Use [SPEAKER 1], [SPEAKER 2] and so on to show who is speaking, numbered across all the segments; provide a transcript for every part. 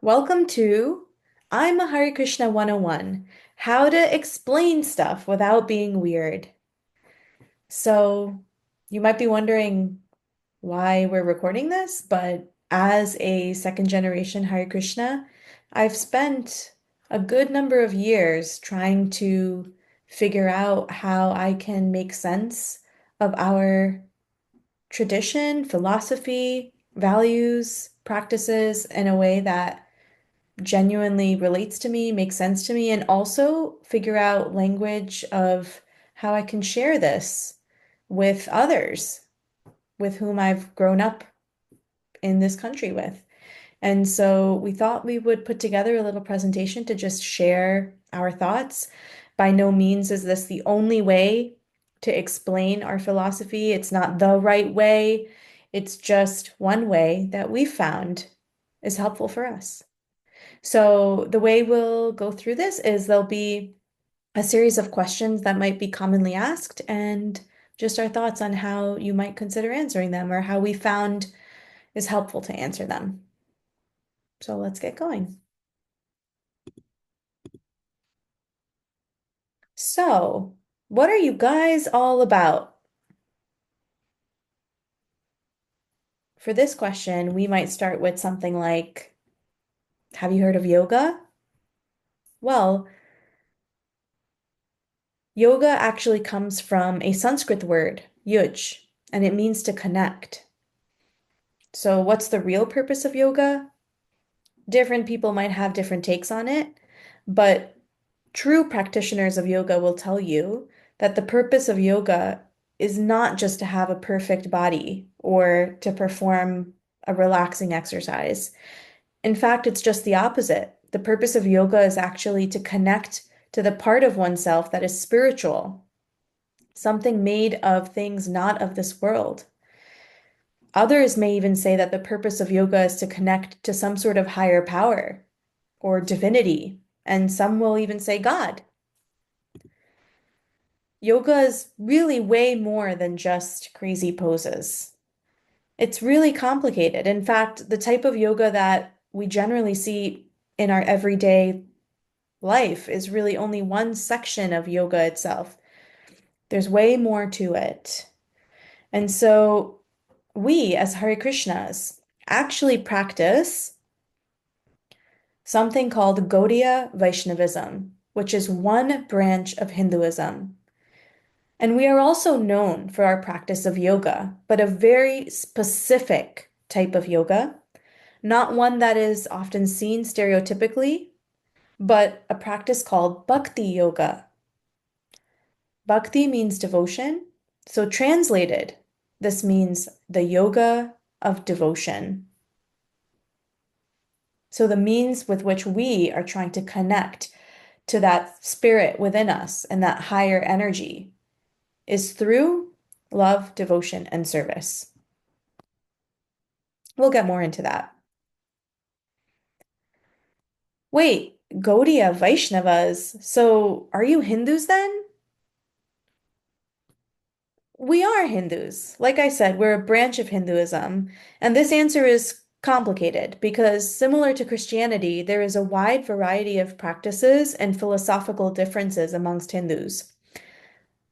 [SPEAKER 1] Welcome to I'm a Hare Krishna 101, how to explain stuff without being weird. So, you might be wondering why we're recording this, but as a second generation Hare Krishna, I've spent a good number of years trying to figure out how I can make sense of our tradition, philosophy, values, practices in a way that genuinely relates to me, makes sense to me, and also figure out language of how I can share this with others with whom I've grown up in this country with. And so we thought we would put together a little presentation to just share our thoughts. By no means is this the only way to explain our philosophy. It's not the right way. It's just one way that we found is helpful for us. So the way we'll go through this is there'll be a series of questions that might be commonly asked and just our thoughts on how you might consider answering them or how we found is helpful to answer them. So let's get going. So, what are you guys all about? For this question, we might start with something like, have you heard of yoga? Well, yoga actually comes from a Sanskrit word, yuj, and it means to connect. So, what's the real purpose of yoga? Different people might have different takes on it, but true practitioners of yoga will tell you that the purpose of yoga is not just to have a perfect body or to perform a relaxing exercise. In fact, it's just the opposite. The purpose of yoga is actually to connect to the part of oneself that is spiritual, something made of things not of this world. Others may even say that the purpose of yoga is to connect to some sort of higher power or divinity, and some will even say God. Yoga is really way more than just crazy poses. It's really complicated. In fact, the type of yoga that we generally see in our everyday life is really only one section of yoga itself. There's way more to it. And so we, as Hare Krishnas, actually practice something called Gaudiya Vaishnavism, which is one branch of Hinduism. And we are also known for our practice of yoga, but a very specific type of yoga, not one that is often seen stereotypically, but a practice called bhakti yoga. Bhakti means devotion, so translated, this means the yoga of devotion. So the means with which we are trying to connect to that spirit within us and that higher energy is through love, devotion, and service. We'll get more into that. Wait, Gaudiya Vaishnavas. So are you Hindus then? We are Hindus. Like I said, we're a branch of Hinduism. And this answer is complicated because, similar to Christianity, there is a wide variety of practices and philosophical differences amongst Hindus.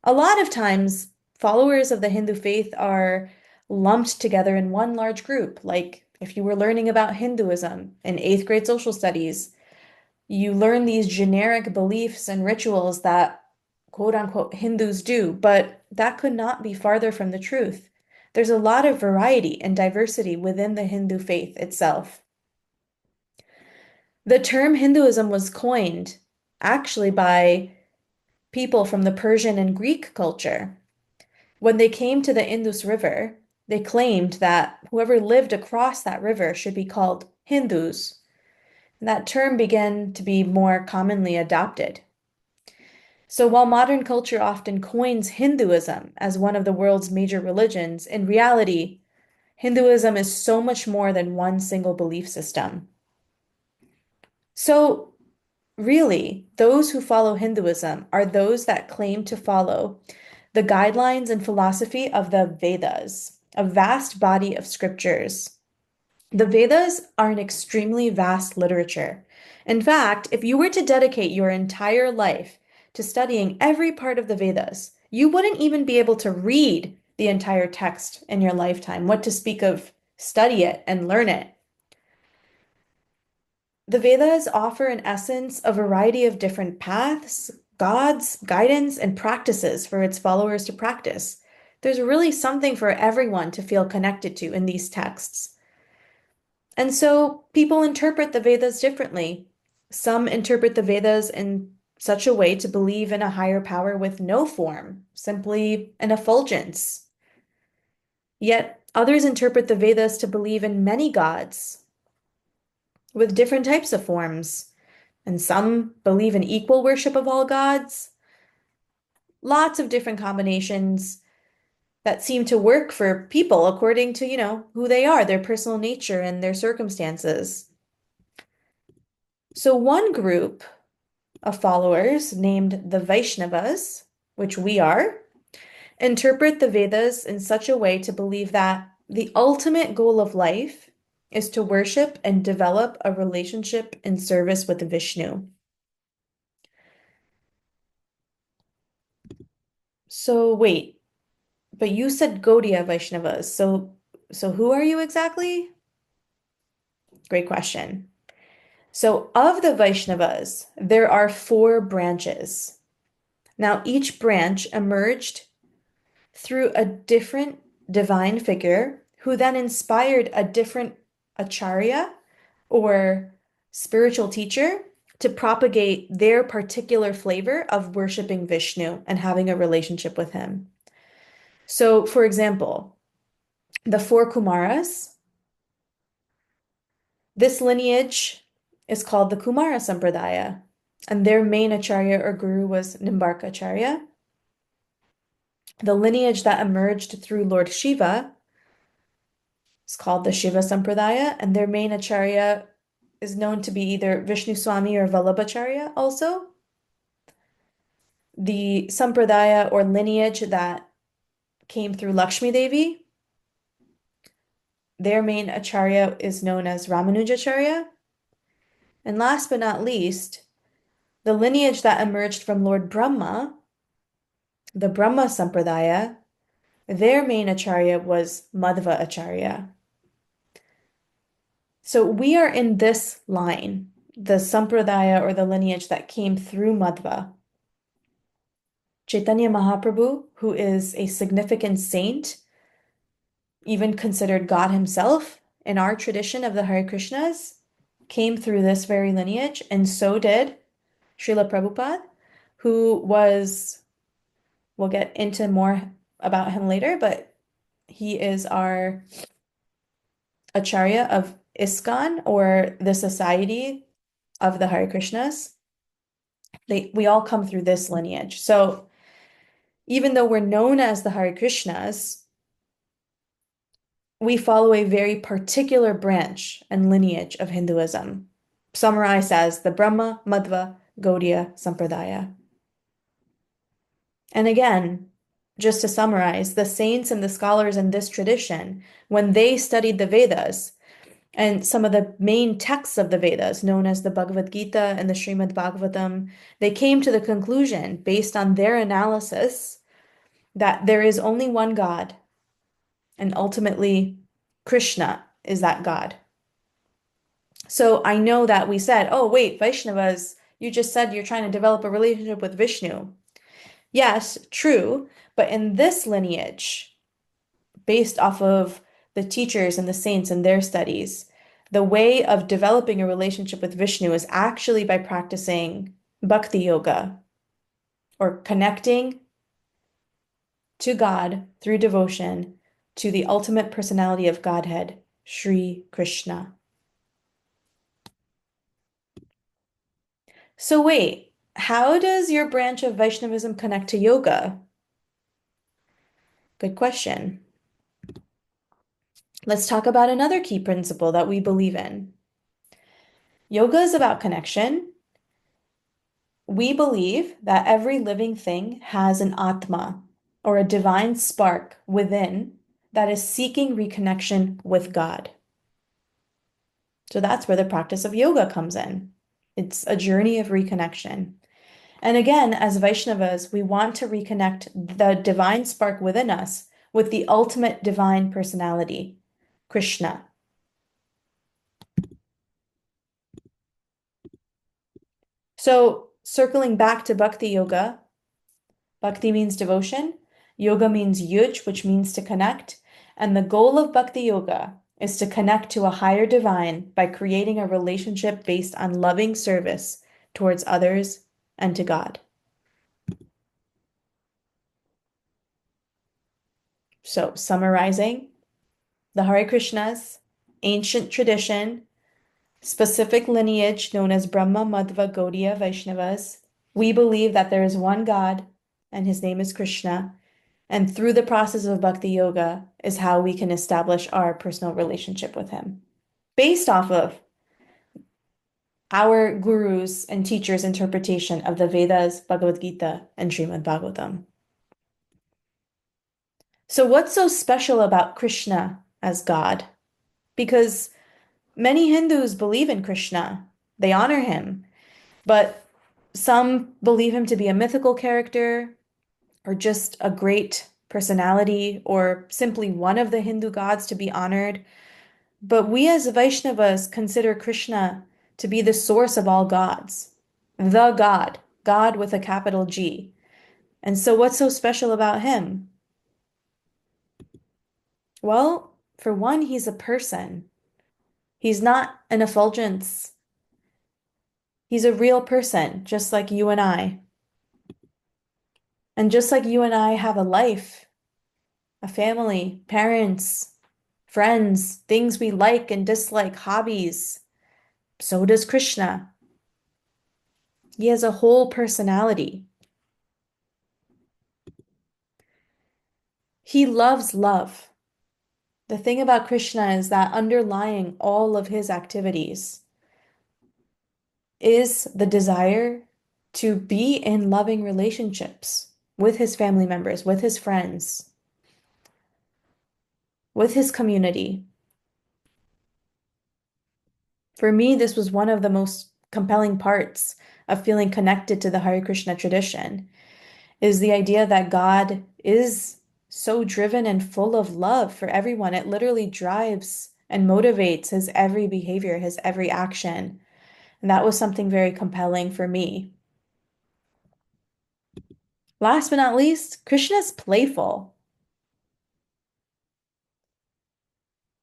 [SPEAKER 1] A lot of times, followers of the Hindu faith are lumped together in one large group. Like if you were learning about Hinduism in eighth grade social studies, you learn these generic beliefs and rituals that quote unquote Hindus do, but that could not be farther from the truth. There's a lot of variety and diversity within the Hindu faith itself. The term Hinduism was coined actually by people from the Persian and Greek culture. When they came to the Indus River, they claimed that whoever lived across that river should be called Hindus. That term began to be more commonly adopted. So while modern culture often coins Hinduism as one of the world's major religions, in reality, Hinduism is so much more than one single belief system. So really, those who follow Hinduism are those that claim to follow the guidelines and philosophy of the Vedas, a vast body of scriptures. The Vedas are an extremely vast literature. In fact, if you were to dedicate your entire life to studying every part of the Vedas, you wouldn't even be able to read the entire text in your lifetime, what to speak of study it and learn it. The Vedas offer, in essence, a variety of different paths, gods, guidance, and practices for its followers to practice. There's really something for everyone to feel connected to in these texts. And so people interpret the Vedas differently. Some interpret the Vedas in such a way to believe in a higher power with no form, simply an effulgence. Yet others interpret the Vedas to believe in many gods with different types of forms. And some believe in equal worship of all gods. Lots of different combinations that seem to work for people according to, who they are, their personal nature and their circumstances. So one group of followers named the Vaishnavas, which we are, interpret the Vedas in such a way to believe that the ultimate goal of life is to worship and develop a relationship in service with Vishnu. So wait, but you said Gaudiya Vaishnavas. So who are you exactly? Great question. So of the Vaishnavas, there are four branches. Now each branch emerged through a different divine figure who then inspired a different acharya or spiritual teacher to propagate their particular flavor of worshiping Vishnu and having a relationship with him. So, for example, the four Kumaras, this lineage is called the Kumara Sampradaya, and their main acharya or guru was Nimbarka Acharya. The lineage that emerged through Lord Shiva is called the Shiva Sampradaya, and their main acharya is known to be either Vishnu Swami or Vallabhacharya also. The Sampradaya or lineage that came through Lakshmi Devi, their main acharya is known as Ramanujacharya. And last but not least, the lineage that emerged from Lord Brahma, the Brahma Sampradaya, their main acharya was Madhva Acharya. So we are in this line, the Sampradaya or the lineage that came through Madhva. Chaitanya Mahaprabhu, who is a significant saint, even considered God himself in our tradition of the Hare Krishnas, came through this very lineage, and so did Srila Prabhupada, who was, we'll get into more about him later, but he is our Acharya of ISKCON, or the Society of the Hare Krishnas. We all come through this lineage. So even though we're known as the Hare Krishnas, we follow a very particular branch and lineage of Hinduism, summarized as the Brahma, Madhva, Gaudiya Sampradaya. And again, just to summarize, the saints and the scholars in this tradition, when they studied the Vedas and some of the main texts of the Vedas, known as the Bhagavad Gita and the Srimad Bhagavatam, they came to the conclusion, based on their analysis, that there is only one God, and ultimately, Krishna is that God. So I know that we said, oh, wait, Vaishnavas, you just said you're trying to develop a relationship with Vishnu. Yes, true, but in this lineage, based off of the teachers and the saints and their studies, the way of developing a relationship with Vishnu is actually by practicing bhakti yoga, or connecting to God through devotion to the ultimate personality of Godhead, Sri Krishna. So wait, how does your branch of Vaishnavism connect to yoga? Good question. Let's talk about another key principle that we believe in. Yoga is about connection. We believe that every living thing has an Atma, or a divine spark within, that is seeking reconnection with God. So that's where the practice of yoga comes in. It's a journey of reconnection. And again, as Vaishnavas, we want to reconnect the divine spark within us with the ultimate divine personality, Krishna. So, circling back to Bhakti Yoga, Bhakti means devotion, Yoga means yuj, which means to connect. And the goal of Bhakti Yoga is to connect to a higher divine by creating a relationship based on loving service towards others and to God. So, summarizing, the Hare Krishnas, ancient tradition, specific lineage known as Brahma, Madhva, Gaudiya, Vaishnavas. We believe that there is one God, and his name is Krishna. And through the process of Bhakti Yoga is how we can establish our personal relationship with him, based off of our gurus and teachers' interpretation of the Vedas, Bhagavad Gita, and Srimad Bhagavatam. So, what's so special about Krishna as God? Because many Hindus believe in Krishna, they honor him, but some believe him to be a mythical character or just a great personality or simply one of the Hindu gods to be honored. But we as Vaishnavas consider Krishna to be the source of all gods, the God, God with a capital G. And so, what's so special about him? Well, for one, he's a person. He's not an effulgence. He's a real person, just like you and I. And just like you and I have a life, a family, parents, friends, things we like and dislike, hobbies, so does Krishna. He has a whole personality. He loves love. The thing about Krishna is that underlying all of his activities is the desire to be in loving relationships with his family members, with his friends, with his community. For me, this was one of the most compelling parts of feeling connected to the Hare Krishna tradition, is the idea that God is so driven and full of love for everyone. It literally drives and motivates his every behavior, his every action. And that was something very compelling for me. Last but not least, Krishna's playful.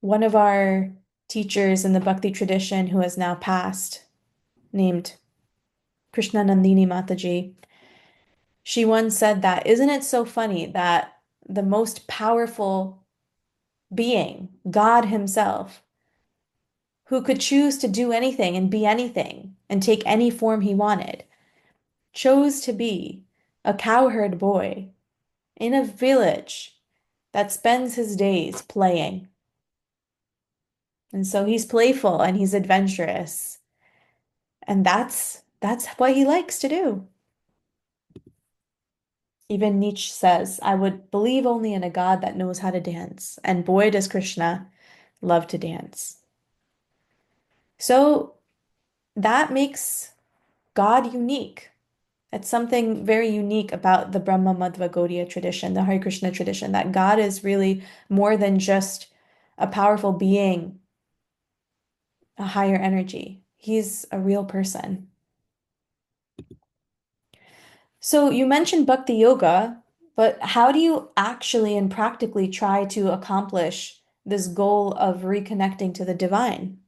[SPEAKER 1] One of our teachers in the Bhakti tradition who has now passed, named Krishna Nandini Mataji, she once said that, isn't it so funny that the most powerful being, God himself, who could choose to do anything and be anything and take any form he wanted, chose to be a cowherd boy in a village that spends his days playing. And so he's playful and he's adventurous. And that's what he likes to do. Even Nietzsche says, I would believe only in a God that knows how to dance. And boy, does Krishna love to dance. So that makes God unique. It's something very unique about the Brahma Madhva Gaudiya tradition, the Hare Krishna tradition, that God is really more than just a powerful being, a higher energy. He's a real person. So you mentioned Bhakti Yoga, but how do you actually and practically try to accomplish this goal of reconnecting to the divine?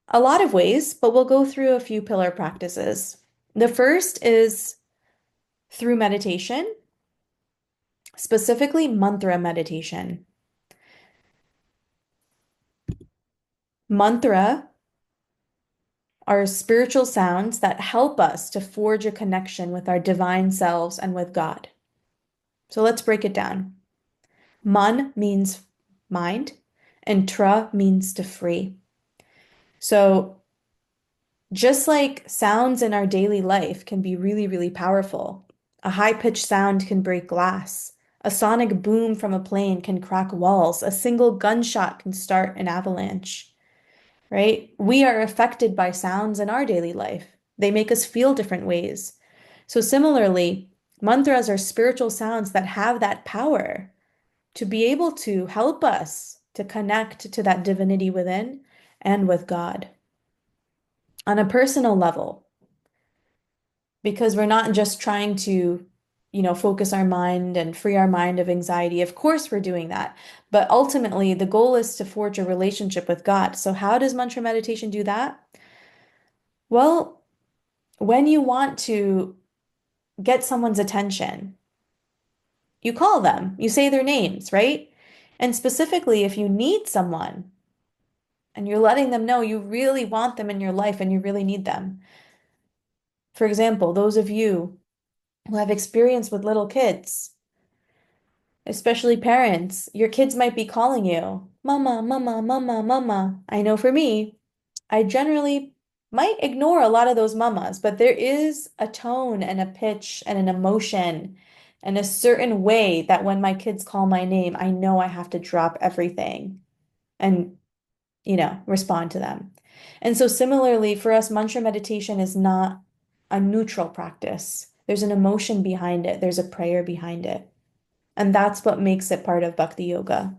[SPEAKER 1] A lot of ways, but we'll go through a few pillar practices. The first is through meditation, specifically mantra meditation. Mantra are spiritual sounds that help us to forge a connection with our divine selves and with God. So let's break it down. Man means mind, and tra means to free. So just like sounds in our daily life can be really, really powerful. A high-pitched sound can break glass. A sonic boom from a plane can crack walls. A single gunshot can start an avalanche, right? We are affected by sounds in our daily life. They make us feel different ways. So similarly, mantras are spiritual sounds that have that power to be able to help us to connect to that divinity within and with God on a personal level, because we're not just trying to, focus our mind and free our mind of anxiety. Of course, we're doing that. But ultimately, the goal is to forge a relationship with God. So, how does mantra meditation do that? Well, when you want to get someone's attention, you call them, you say their names, right? And specifically, if you need someone and you're letting them know you really want them in your life and you really need them. For example, those of you who have experience with little kids, especially parents, your kids might be calling you, Mama, Mama, Mama, Mama. I know for me, I generally might ignore a lot of those mamas, but there is a tone and a pitch and an emotion and a certain way that when my kids call my name, I know I have to drop everything and, respond to them. And so similarly for us, mantra meditation is not a neutral practice. There's an emotion behind it. There's a prayer behind it. And that's what makes it part of bhakti yoga.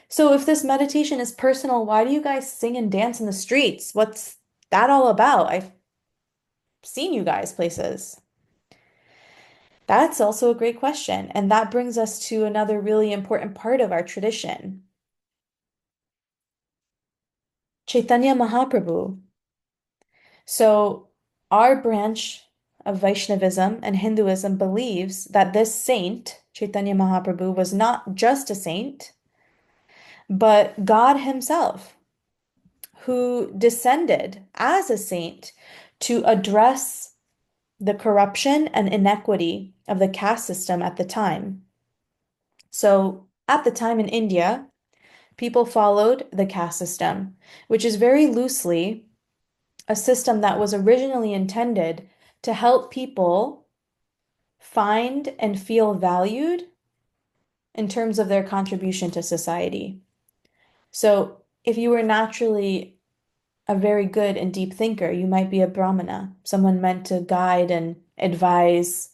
[SPEAKER 1] So if this meditation is personal, why do you guys sing and dance in the streets? What's that all about? I've seen you guys places. That's also a great question. And that brings us to another really important part of our tradition. Chaitanya Mahaprabhu. So our branch of Vaishnavism and Hinduism believes that this saint, Chaitanya Mahaprabhu, was not just a saint, but God himself, who descended as a saint to address the corruption and inequity of the caste system at the time. So, at the time in India, people followed the caste system, which is very loosely a system that was originally intended to help people find and feel valued in terms of their contribution to society. So, if you were naturally a very good and deep thinker, you might be a Brahmana, someone meant to guide and advise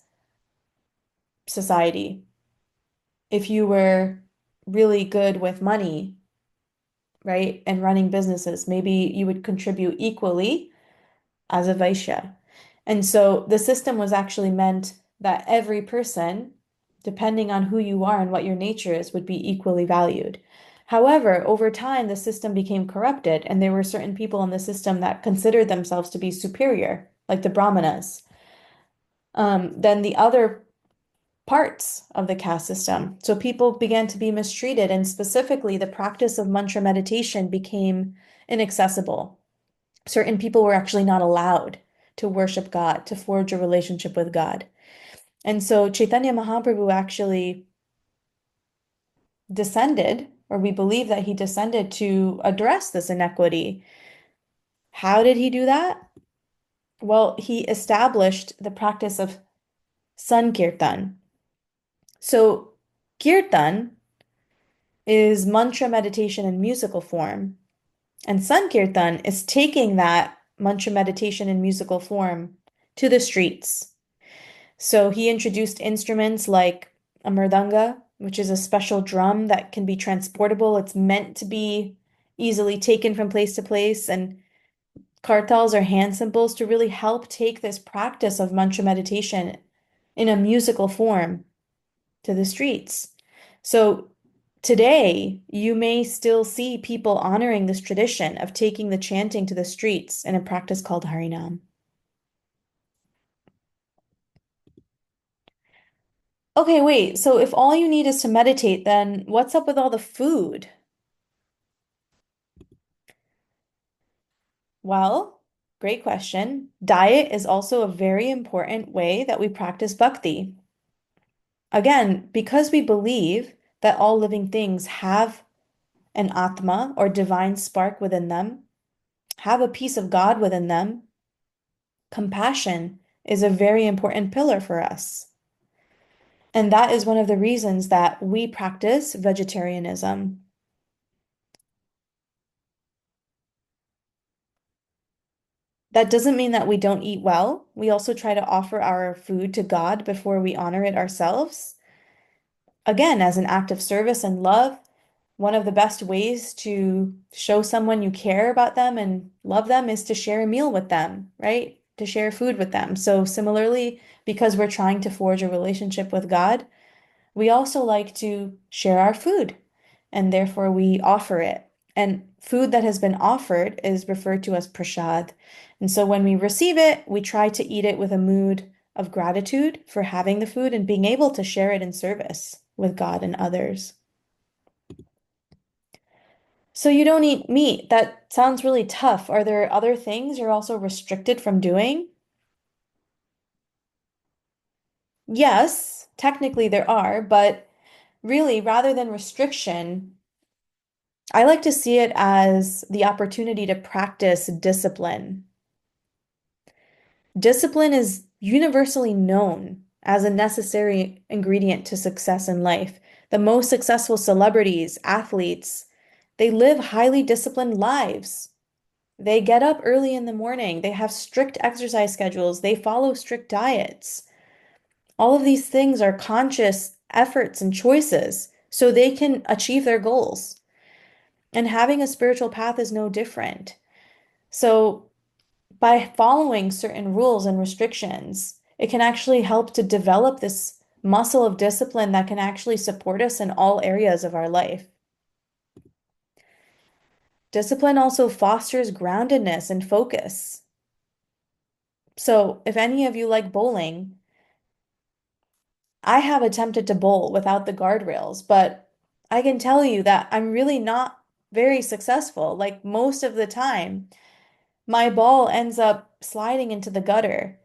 [SPEAKER 1] society. If you were really good with money, right, and running businesses, maybe you would contribute equally as a Vaishya. And so the system was actually meant that every person, depending on who you are and what your nature is, would be equally valued. However, over time, the system became corrupted, and there were certain people in the system that considered themselves to be superior, like the Brahmanas. Then the other parts of the caste system. So people began to be mistreated, and specifically, the practice of mantra meditation became inaccessible. Certain people were actually not allowed to worship God, to forge a relationship with God. And so Chaitanya Mahaprabhu actually descended, or we believe that he descended to address this inequity. How did he do that? Well, he established the practice of Sankirtan. So, Kirtan is mantra meditation in musical form, and Sankirtan is taking that mantra meditation in musical form to the streets. So he introduced instruments like a mridanga, which is a special drum that can be transportable. It's meant to be easily taken from place to place, and kartals or hand cymbals to really help take this practice of mantra meditation in a musical form to the streets. So today, you may still see people honoring this tradition of taking the chanting to the streets in a practice called Harinam. Okay, wait. So if all you need is to meditate, then what's up with all the food? Well, great question. Diet is also a very important way that we practice bhakti. Again, because we believe that all living things have an atma or divine spark within them, have a piece of God within them, compassion is a very important pillar for us. And that is one of the reasons that we practice vegetarianism. That doesn't mean that we don't eat well. We also try to offer our food to God before we honor it ourselves. Again, as an act of service and love, one of the best ways to show someone you care about them and love them is to share a meal with them, right? To share food with them. So, similarly, because we're trying to forge a relationship with God, we also like to share our food, and therefore we offer it. And food that has been offered is referred to as prasad. And so when we receive it, we try to eat it with a mood of gratitude for having the food and being able to share it in service with God and others. So you don't eat meat. That sounds really tough. Are there other things you're also restricted from doing? Yes, technically there are, but really, rather than restriction, I like to see it as the opportunity to practice discipline. Discipline is universally known as a necessary ingredient to success in life. The most successful celebrities, athletes, they live highly disciplined lives. They get up early in the morning, they have strict exercise schedules, they follow strict diets. All of these things are conscious efforts and choices so they can achieve their goals. And having a spiritual path is no different. So, by following certain rules and restrictions, it can actually help to develop this muscle of discipline that can actually support us in all areas of our life. Discipline also fosters groundedness and focus. So, if any of you like bowling, I have attempted to bowl without the guardrails, but I can tell you that I'm really not very successful. Like most of the time, my ball ends up sliding into the gutter.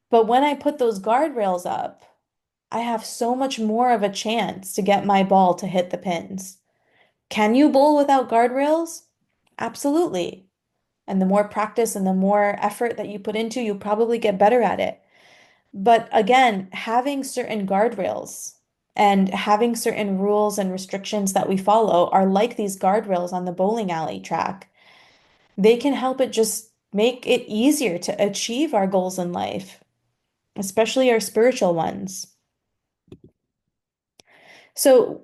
[SPEAKER 1] But when I put those guardrails up, I have so much more of a chance to get my ball to hit the pins. Can you bowl without guardrails? Absolutely. And the more practice and the more effort that you put into, you'll probably get better at it. But again, having certain guardrails and having certain rules and restrictions that we follow are like these guardrails on the bowling alley track. They can help it just make it easier to achieve our goals in life, especially our spiritual ones. So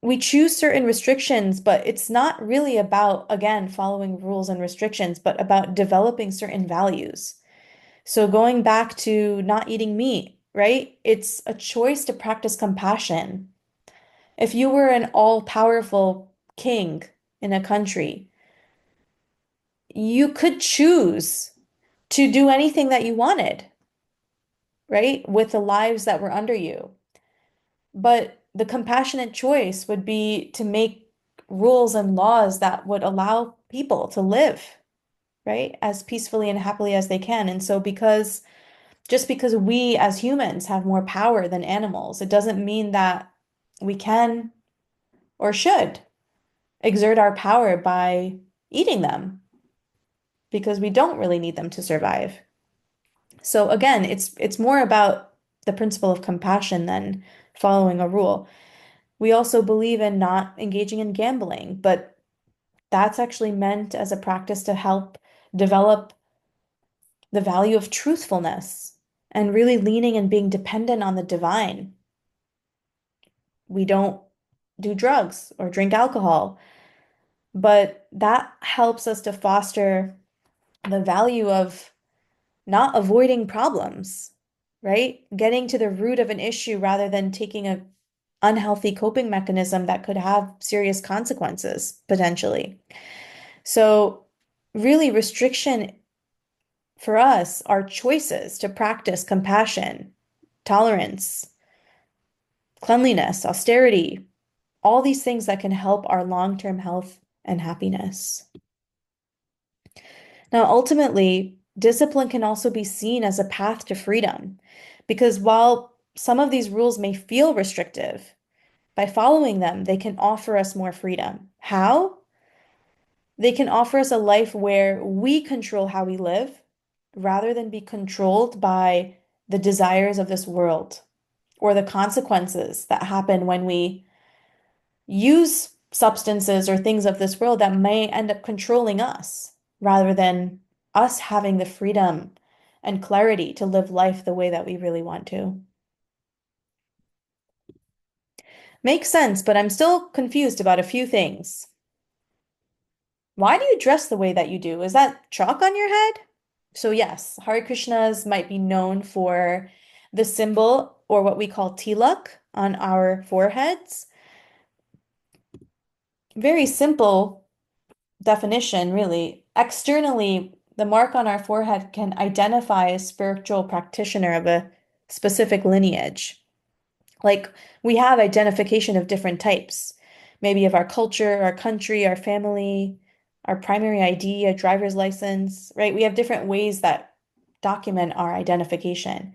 [SPEAKER 1] we choose certain restrictions, but it's not really about, again, following rules and restrictions, but about developing certain values. So going back to not eating meat, right? It's a choice to practice compassion. If you were an all-powerful king in a country, you could choose to do anything that you wanted, right? With the lives that were under you. But the compassionate choice would be to make rules and laws that would allow people to live, right? As peacefully and happily as they can. And so just because we as humans have more power than animals, it doesn't mean that we can or should exert our power by eating them because we don't really need them to survive. So again, it's more about the principle of compassion than following a rule. We also believe in not engaging in gambling, but that's actually meant as a practice to help develop the value of truthfulness and really leaning and being dependent on the divine. We don't do drugs or drink alcohol, but that helps us to foster the value of not avoiding problems, right? Getting to the root of an issue rather than taking a unhealthy coping mechanism that could have serious consequences potentially. So, really, restriction for us are choices to practice compassion, tolerance, cleanliness, austerity, all these things that can help our long-term health and happiness. Now, ultimately, discipline can also be seen as a path to freedom because while some of these rules may feel restrictive, by following them, they can offer us more freedom. How? They can offer us a life where we control how we live, rather than be controlled by the desires of this world or the consequences that happen when we use substances or things of this world that may end up controlling us rather than us having the freedom and clarity to live life the way that we really want to. Makes sense, but I'm still confused about a few things. Why do you dress the way that you do? Is that chalk on your head? So yes, Hare Krishnas might be known for the symbol or what we call tilak on our foreheads. Very simple definition, really. Externally, the mark on our forehead can identify a spiritual practitioner of a specific lineage. Like we have identification of different types, maybe of our culture, our country, our family, our primary ID, a driver's license, right? We have different ways that document our identification.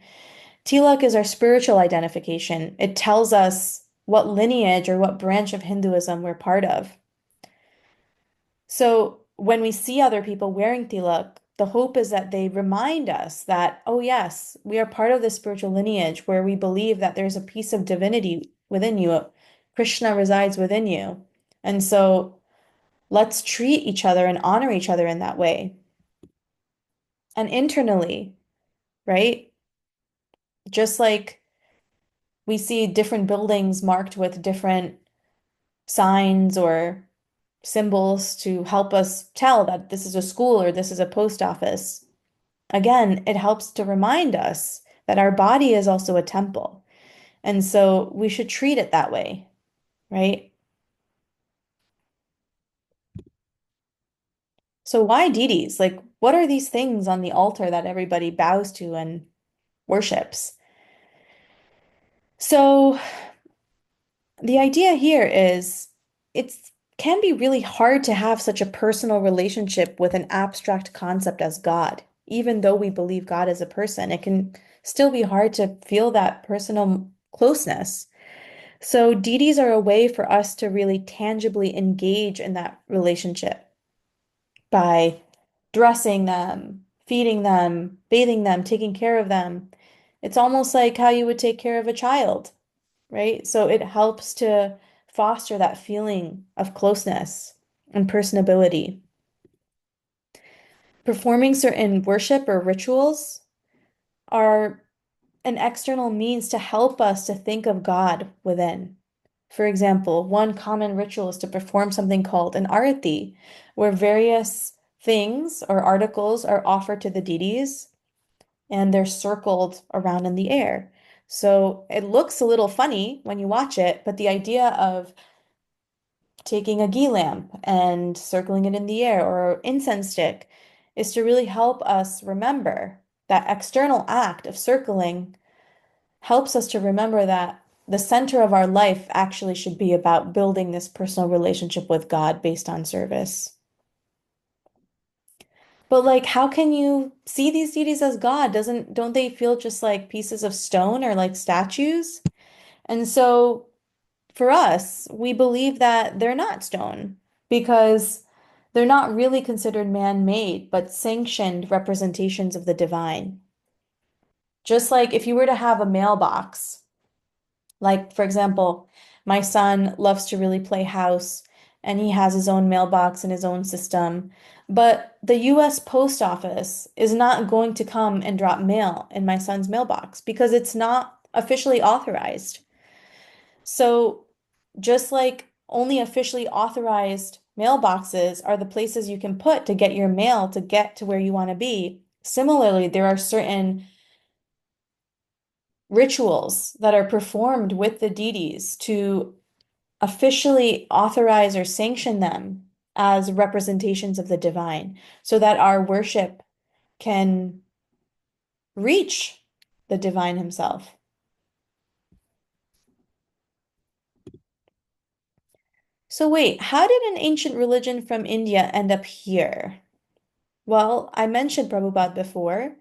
[SPEAKER 1] Tilak is our spiritual identification. It tells us what lineage or what branch of Hinduism we're part of. So when we see other people wearing tilak, the hope is that they remind us that, oh, yes, we are part of this spiritual lineage where we believe that there's a piece of divinity within you. Krishna resides within you. And so let's treat each other and honor each other in that way. And internally, right? Just like we see different buildings marked with different signs or symbols to help us tell that this is a school or this is a post office. Again, it helps to remind us that our body is also a temple. And so we should treat it that way, right? So why deities? Like, what are these things on the altar that everybody bows to and worships? So the idea here is it's can be really hard to have such a personal relationship with an abstract concept as God. Even though we believe God is a person, it can still be hard to feel that personal closeness. So deities are a way for us to really tangibly engage in that relationship by dressing them, feeding them, bathing them, taking care of them. It's almost like how you would take care of a child, right? So it helps to foster that feeling of closeness and personability. Performing certain worship or rituals are an external means to help us to think of God within. For example, one common ritual is to perform something called an arati, where various things or articles are offered to the deities and they're circled around in the air. So it looks a little funny when you watch it, but the idea of taking a ghee lamp and circling it in the air or incense stick is to really help us remember that external act of circling helps us to remember that the center of our life actually should be about building this personal relationship with God based on service. But like, how can you see these deities as God? Don't they feel just like pieces of stone or like statues? And so for us, we believe that they're not stone because they're not really considered man-made, but sanctioned representations of the divine. Just like if you were to have a mailbox, like, for example, my son loves to really play house and he has his own mailbox and his own system. But the US Post Office is not going to come and drop mail in my son's mailbox because it's not officially authorized. So, just like only officially authorized mailboxes are the places you can put to get your mail to get to where you want to be, similarly, there are certain rituals that are performed with the deities to officially authorize or sanction them as representations of the divine so that our worship can reach the divine himself. So wait, how did an ancient religion from India end up here? Well, I mentioned Prabhupada before.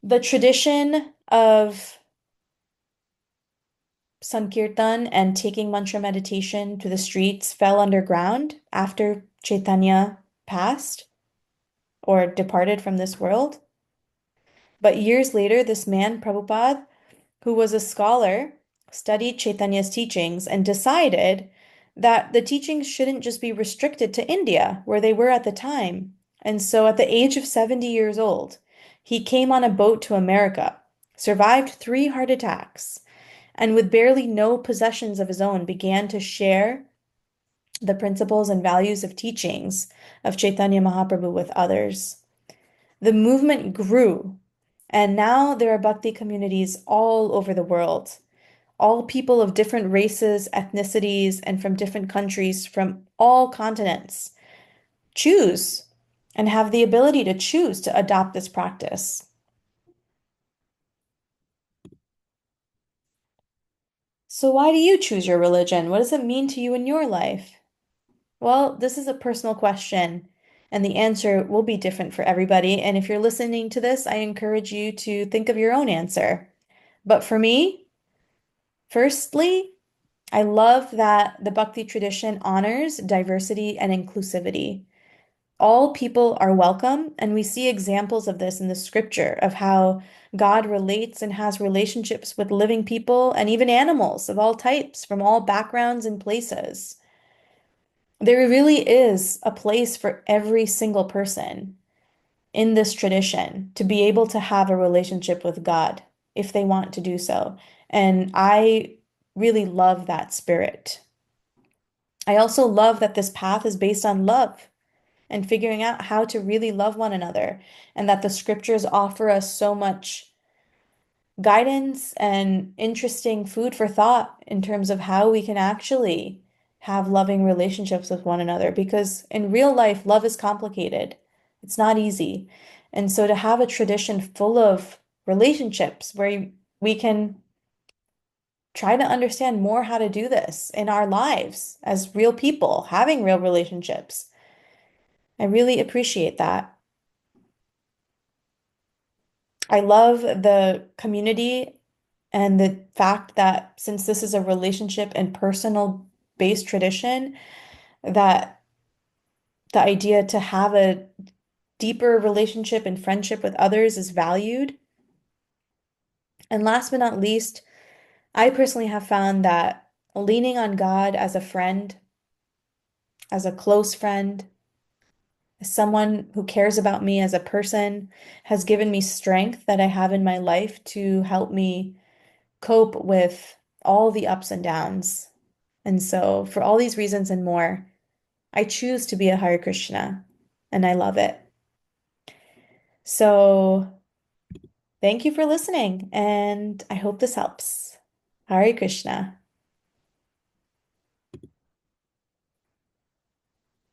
[SPEAKER 1] The tradition of Sankirtan and taking mantra meditation to the streets fell underground after Chaitanya passed. or departed from this world. But years later, this man, Prabhupada, who was a scholar, studied Chaitanya's teachings and decided that the teachings shouldn't just be restricted to India, where they were at the time. And so at the age of 70 years old, he came on a boat to America, survived 3 heart attacks, and with barely no possessions of his own, began to share the principles and values of teachings of Chaitanya Mahaprabhu with others. The movement grew, and now there are bhakti communities all over the world. All people of different races, ethnicities, and from different countries from all continents choose and have the ability to choose to adopt this practice. So, why do you choose your religion? What does it mean to you in your life? Well, this is a personal question, and the answer will be different for everybody. And if you're listening to this, I encourage you to think of your own answer. But for me, firstly, I love that the Bhakti tradition honors diversity and inclusivity. All people are welcome, and we see examples of this in the scripture of how God relates and has relationships with living people and even animals of all types from all backgrounds and places. There really is a place for every single person in this tradition to be able to have a relationship with God if they want to do so. And I really love that spirit. I also love that this path is based on love and figuring out how to really love one another, and that the scriptures offer us so much guidance and interesting food for thought in terms of how we can actually have loving relationships with one another. Because in real life, love is complicated, it's not easy. And so to have a tradition full of relationships where we can try to understand more how to do this in our lives as real people, having real relationships. I really appreciate that. I love the community and the fact that since this is a relationship and personal based tradition, that the idea to have a deeper relationship and friendship with others is valued. And last but not least, I personally have found that leaning on God as a friend, as a close friend, as someone who cares about me as a person, has given me strength that I have in my life to help me cope with all the ups and downs. And so, for all these reasons and more, I choose to be a Hare Krishna, and I love it. So, thank you for listening, and I hope this helps. Hare Krishna.